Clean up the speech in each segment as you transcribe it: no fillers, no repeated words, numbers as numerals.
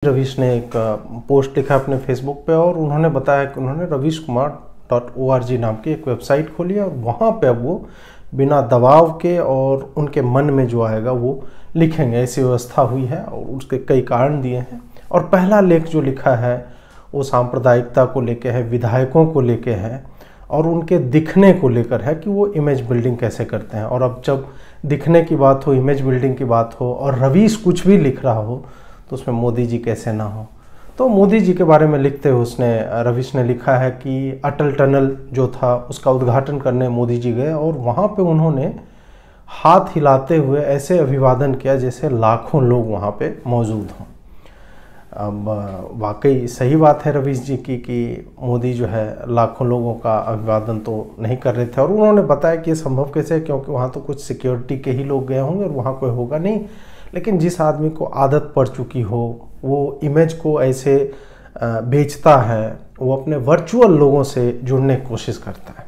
रवीश ने एक पोस्ट लिखा अपने फेसबुक पे और उन्होंने बताया कि उन्होंने ravishkumar.org नाम की एक वेबसाइट खोली है और वहाँ पे अब वो बिना दबाव के और उनके मन में जो आएगा वो लिखेंगे, ऐसी व्यवस्था हुई है और उसके कई कारण दिए हैं। और पहला लेख जो लिखा है वो सांप्रदायिकता को लेके है, विधायकों को लेके है और उनके दिखने को लेकर है कि वो इमेज बिल्डिंग कैसे करते हैं। और अब जब दिखने की बात हो, इमेज बिल्डिंग की बात हो और रवीश कुछ भी लिख रहा हो तो उसमें मोदी जी कैसे ना हो। तो मोदी जी के बारे में लिखते हुए रवीश ने लिखा है कि अटल टनल जो था उसका उद्घाटन करने मोदी जी गए और वहाँ पे उन्होंने हाथ हिलाते हुए ऐसे अभिवादन किया जैसे लाखों लोग वहाँ पे मौजूद हों। अब वाकई सही बात है रवीश जी की कि मोदी जो है लाखों लोगों का अभिवादन तो नहीं कर रहे थे और उन्होंने बताया कि ये संभव कैसे है, क्योंकि वहाँ तो कुछ सिक्योरिटी के ही लोग गए होंगे और वहाँ कोई होगा नहीं। लेकिन जिस आदमी को आदत पड़ चुकी हो, वो इमेज को ऐसे बेचता है, वो अपने वर्चुअल लोगों से जुड़ने की कोशिश करता है।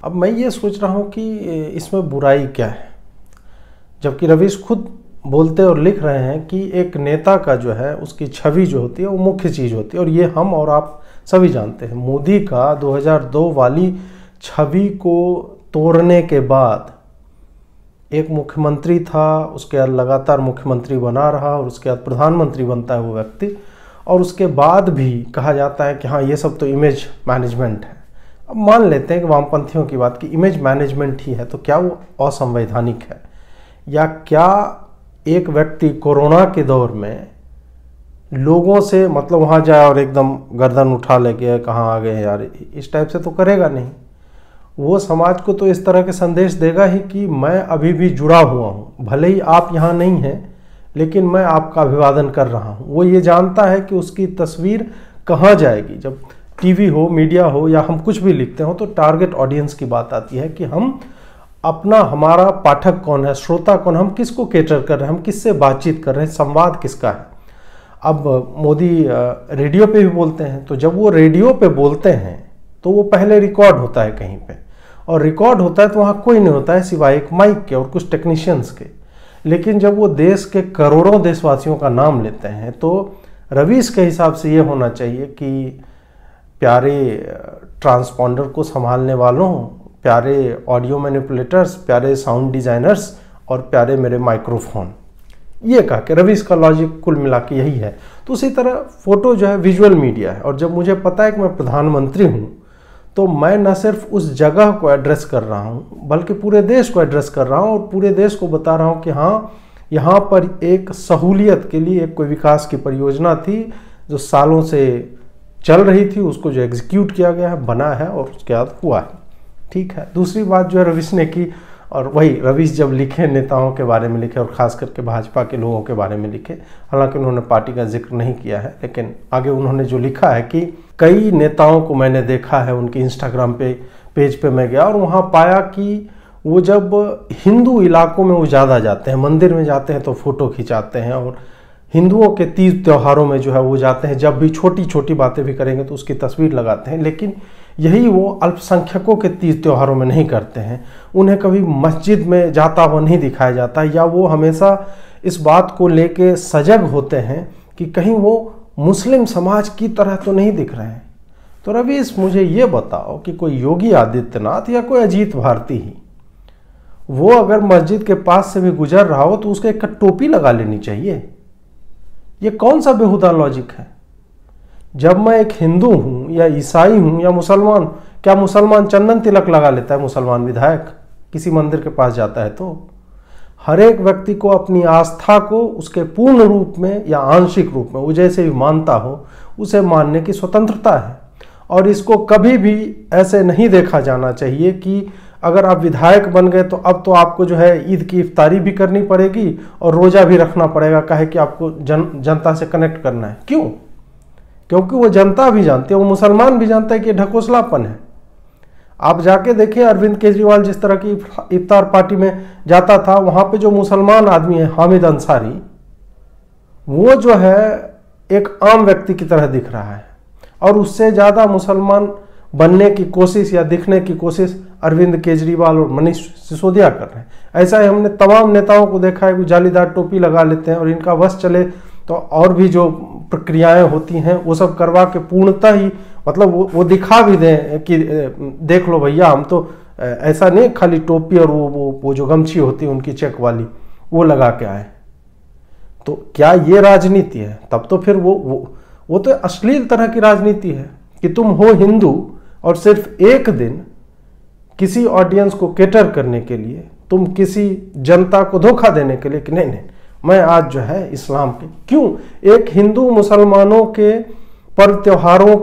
अब मैं ये सोच रहा हूँ कि इसमें बुराई क्या है, जबकि रवीश खुद बोलते और लिख रहे हैं कि एक नेता का जो है उसकी छवि जो होती है वो मुख्य चीज़ होती है। और ये हम और आप सभी जानते हैं। मोदी का 2002 वाली छवि को तोड़ने के बाद एक मुख्यमंत्री था, उसके बाद लगातार मुख्यमंत्री बना रहा और उसके बाद प्रधानमंत्री बनता है वो व्यक्ति, और उसके बाद भी कहा जाता है कि हाँ ये सब तो इमेज मैनेजमेंट है। अब मान लेते हैं कि वामपंथियों की बात कि इमेज मैनेजमेंट ही है, तो क्या वो असंवैधानिक है? या क्या एक व्यक्ति कोरोना के दौर में लोगों से मतलब वहाँ जाए और एकदम गर्दन उठा ले गया, कहाँ आ गए यार, इस टाइप से तो करेगा नहीं। वो समाज को तो इस तरह के संदेश देगा ही कि मैं अभी भी जुड़ा हुआ हूँ, भले ही आप यहाँ नहीं हैं लेकिन मैं आपका अभिवादन कर रहा हूँ। वो ये जानता है कि उसकी तस्वीर कहाँ जाएगी। जब टीवी हो, मीडिया हो या हम कुछ भी लिखते हो तो टारगेट ऑडियंस की बात आती है कि हम अपना, हमारा पाठक कौन है, श्रोता कौन, हम किसको केटर कर रहे हैं, हम किससे बातचीत कर रहे हैं, संवाद किसका है। अब मोदी रेडियो पे भी बोलते हैं, तो जब वो रेडियो पे बोलते हैं तो वो पहले रिकॉर्ड होता है कहीं पे, और रिकॉर्ड होता है तो वहाँ कोई नहीं होता है सिवाय एक माइक के और कुछ टेक्नीशियंस के। लेकिन जब वो देश के करोड़ों देशवासियों का नाम लेते हैं तो रवीश के हिसाब से ये होना चाहिए कि प्यारे ट्रांसपॉन्डर को संभालने वालों, प्यारे ऑडियो मैनिपुलेटर्स, प्यारे साउंड डिज़ाइनर्स और प्यारे मेरे माइक्रोफोन, ये कहा कि रवीश का लॉजिक कुल मिला के यही है। तो उसी तरह फोटो जो है विजुअल मीडिया है, और जब मुझे पता है कि मैं प्रधानमंत्री हूँ तो मैं न सिर्फ उस जगह को एड्रेस कर रहा हूँ बल्कि पूरे देश को एड्रेस कर रहा हूँ और पूरे देश को बता रहा हूँ कि हाँ यहाँ पर एक सहूलियत के लिए एक कोई विकास की परियोजना थी जो सालों से चल रही थी, उसको जो एग्जीक्यूट किया गया है, बना है और उसके बाद हुआ है। ठीक है। दूसरी बात जो है रवीश ने की, और वही रवीश जब लिखे नेताओं के बारे में लिखे और ख़ास करके भाजपा के लोगों के बारे में लिखे, हालांकि उन्होंने पार्टी का जिक्र नहीं किया है, लेकिन आगे उन्होंने जो लिखा है कि कई नेताओं को मैंने देखा है, उनके इंस्टाग्राम पेज पे मैं गया और वहाँ पाया कि वो जब हिंदू इलाकों में वो ज़्यादा जाते हैं, मंदिर में जाते हैं तो फ़ोटो खिंचाते हैं, और हिंदुओं के तीज त्योहारों में जो है वो जाते हैं, जब भी छोटी छोटी बातें भी करेंगे तो उसकी तस्वीर लगाते हैं। लेकिन यही वो अल्पसंख्यकों के तीज त्योहारों में नहीं करते हैं। उन्हें कभी मस्जिद में जाता हुआ नहीं दिखाया जाता, या वो हमेशा इस बात को लेके सजग होते हैं कि कहीं वो मुस्लिम समाज की तरह तो नहीं दिख रहे हैं। तो रवीश मुझे ये बताओ कि कोई योगी आदित्यनाथ या कोई अजीत भारती ही, वो अगर मस्जिद के पास से भी गुजर रहा हो तो उसके एक टोपी लगा लेनी चाहिए। ये कौन सा बेहुदा लॉजिक है? जब मैं एक हिंदू हूं या ईसाई हूं या मुसलमान, क्या मुसलमान चंदन तिलक लगा लेता है? मुसलमान विधायक किसी मंदिर के पास जाता है तो हर एक व्यक्ति को अपनी आस्था को उसके पूर्ण रूप में या आंशिक रूप में वो जैसे भी मानता हो उसे मानने की स्वतंत्रता है। और इसको कभी भी ऐसे नहीं देखा जाना चाहिए कि अगर आप विधायक बन गए तो अब तो आपको जो है ईद की इफ्तारी भी करनी पड़ेगी और रोज़ा भी रखना पड़ेगा, काहे कि आपको जनता से कनेक्ट करना है। क्यों? क्योंकि वो जनता भी जानती है, वो मुसलमान भी जानता है कि ढकोसलापन है। आप जाके देखिए अरविंद केजरीवाल जिस तरह की इफ्तार पार्टी में जाता था, वहाँ पे जो मुसलमान आदमी है हामिद अंसारी, वो जो है एक आम व्यक्ति की तरह दिख रहा है, और उससे ज़्यादा मुसलमान बनने की कोशिश या दिखने की कोशिश अरविंद केजरीवाल और मनीष सिसोदिया कर रहे हैं। ऐसा ही हमने तमाम नेताओं को देखा है कि जालीदार टोपी लगा लेते हैं और इनका बस चले तो और भी जो प्रक्रियाएं होती हैं वो सब करवा के पूर्णतः ही मतलब वो दिखा भी दें कि देख लो भैया हम तो ऐसा नहीं खाली टोपी और वो जो गमछी होती है उनकी चेक वाली वो लगा के आए। तो क्या ये राजनीति है? तब तो फिर वो तो अश्लील तरह की राजनीति है कि तुम हो हिंदू और सिर्फ एक दिन किसी ऑडियंस को केटर करने के लिए, तुम किसी जनता को धोखा देने के लिए कि नहीं नहीं मैं आज जो है इस्लाम के, क्यों एक हिंदू मुसलमानों के पर्व त्योहारों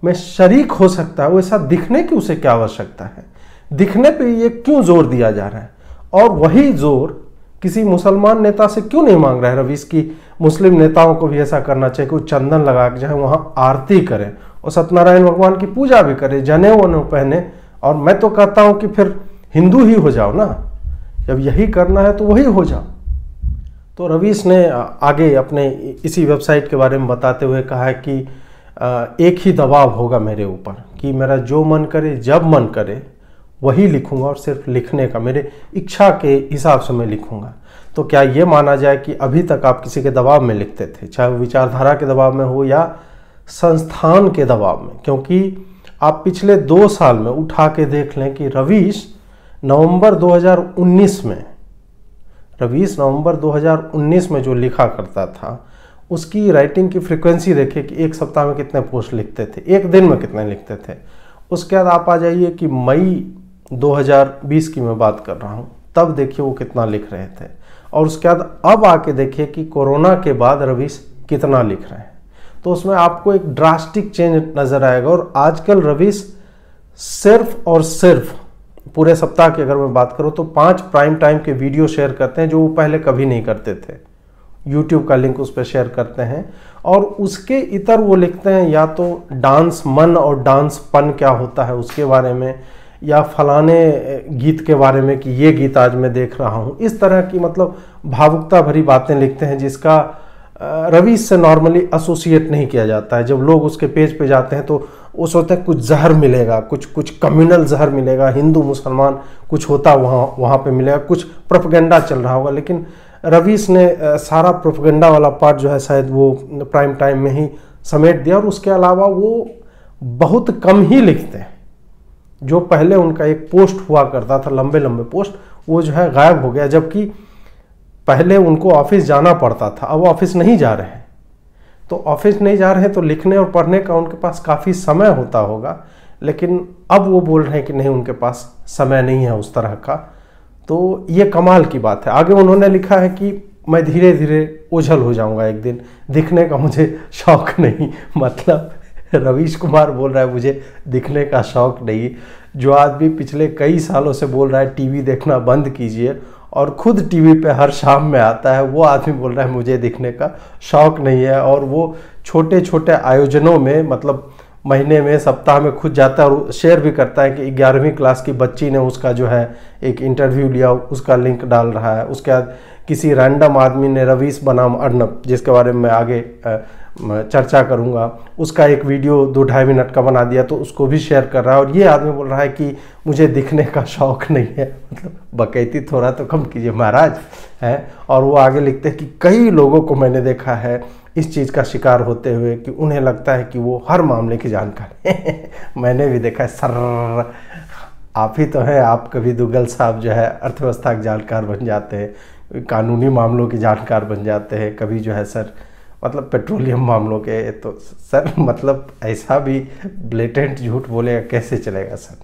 में शरीक हो सकता है, वैसा दिखने की उसे क्या आवश्यकता है? दिखने पे ये क्यों जोर दिया जा रहा है? और वही जोर किसी मुसलमान नेता से क्यों नहीं मांग रहा है रवीश की मुस्लिम नेताओं को भी ऐसा करना चाहिए, कोई चंदन लगा के जाए वहां आरती करें और सत्यनारायण भगवान की पूजा भी करे, जनेऊ वनेऊ पहने। और मैं तो कहता हूं कि फिर हिंदू ही हो जाओ ना, जब यही करना है तो वही हो जाओ। तो रवीश ने आगे अपने इसी वेबसाइट के बारे में बताते हुए कहा है कि एक ही दबाव होगा मेरे ऊपर कि मेरा जो मन करे जब मन करे वही लिखूंगा और सिर्फ लिखने का, मेरे इच्छा के हिसाब से मैं लिखूंगा। तो क्या ये माना जाए कि अभी तक आप किसी के दबाव में लिखते थे, चाहे वो विचारधारा के दबाव में हो या संस्थान के दबाव में? क्योंकि आप पिछले 2 साल में उठा के देख लें कि रवीश नवंबर 2019 में जो लिखा करता था उसकी राइटिंग की फ्रीक्वेंसी देखिए कि एक सप्ताह में कितने पोस्ट लिखते थे, एक दिन में कितने लिखते थे। उसके बाद आप आ जाइए कि मई 2020 की मैं बात कर रहा हूँ, तब देखिए वो कितना लिख रहे थे। और उसके बाद अब आके देखिए कि कोरोना के बाद रवीश कितना लिख रहे हैं। तो उसमें आपको एक ड्रास्टिक चेंज नजर आएगा। और आजकल रवीश सिर्फ और सिर्फ पूरे सप्ताह की अगर मैं बात करूं तो 5 प्राइम टाइम के वीडियो शेयर करते हैं जो वो पहले कभी नहीं करते थे। यूट्यूब का लिंक उस पर शेयर करते हैं और उसके इतर वो लिखते हैं या तो डांस मन और डांस पन क्या होता है उसके बारे में, या फलाने गीत के बारे में कि ये गीत आज मैं देख रहा हूँ। इस तरह की मतलब भावुकता भरी बातें लिखते हैं जिसका रवीश से नॉर्मली एसोसिएट नहीं किया जाता है। जब लोग उसके पेज पे जाते हैं तो वो सोचते हैं कुछ जहर मिलेगा, कुछ कम्युनल जहर मिलेगा, हिंदू मुसलमान कुछ होता वहाँ पे मिलेगा, कुछ प्रोपेगेंडा चल रहा होगा। लेकिन रवीश ने सारा प्रोपेगेंडा वाला पार्ट जो है शायद वो प्राइम टाइम में ही समेट दिया। और उसके अलावा वो बहुत कम ही लिखते हैं। जो पहले उनका एक पोस्ट हुआ करता था, लंबे लंबे पोस्ट, वो जो है गायब हो गया। जबकि पहले उनको ऑफिस जाना पड़ता था, अब ऑफिस नहीं जा रहे हैं। तो ऑफिस नहीं जा रहे हैं तो लिखने और पढ़ने का उनके पास काफ़ी समय होता होगा, लेकिन अब वो बोल रहे हैं कि नहीं उनके पास समय नहीं है उस तरह का। तो ये कमाल की बात है। आगे उन्होंने लिखा है कि मैं धीरे धीरे ओझल हो जाऊंगा एक दिन, दिखने का मुझे शौक नहीं। मतलब रवीश कुमार बोल रहा है मुझे दिखने का शौक नहीं। जो आदमी पिछले कई सालों से बोल रहा है टीवी देखना बंद कीजिए और खुद टीवी पे हर शाम में आता है, वो आदमी बोल रहा है मुझे दिखने का शौक नहीं है। और वो छोटे छोटे आयोजनों में मतलब महीने में सप्ताह में खुद जाता है और शेयर भी करता है कि 11वीं क्लास की बच्ची ने उसका जो है एक इंटरव्यू लिया, उसका लिंक डाल रहा है। उसके बाद किसी रैंडम आदमी ने रवीश बनाम अर्नब, जिसके बारे में मैं आगे चर्चा करूंगा, उसका एक वीडियो 2-2.5 मिनट का बना दिया तो उसको भी शेयर कर रहा है। और ये आदमी बोल रहा है कि मुझे दिखने का शौक नहीं है। मतलब बकैती थोड़ा तो कम कीजिए महाराज है। और वो आगे लिखते हैं कि कई लोगों को मैंने देखा है इस चीज़ का शिकार होते हुए कि उन्हें लगता है कि वो हर मामले की जानकार मैंने भी देखा है। सर आप ही तो हैं, आप कभी दुग्गल साहब जो है अर्थव्यवस्था के जानकार बन जाते हैं, कानूनी मामलों के जानकार बन जाते हैं, कभी जो है सर मतलब पेट्रोलियम मामलों के। तो सर मतलब ऐसा भी ब्लेटेंट झूठ बोलेगा कैसे चलेगा सर?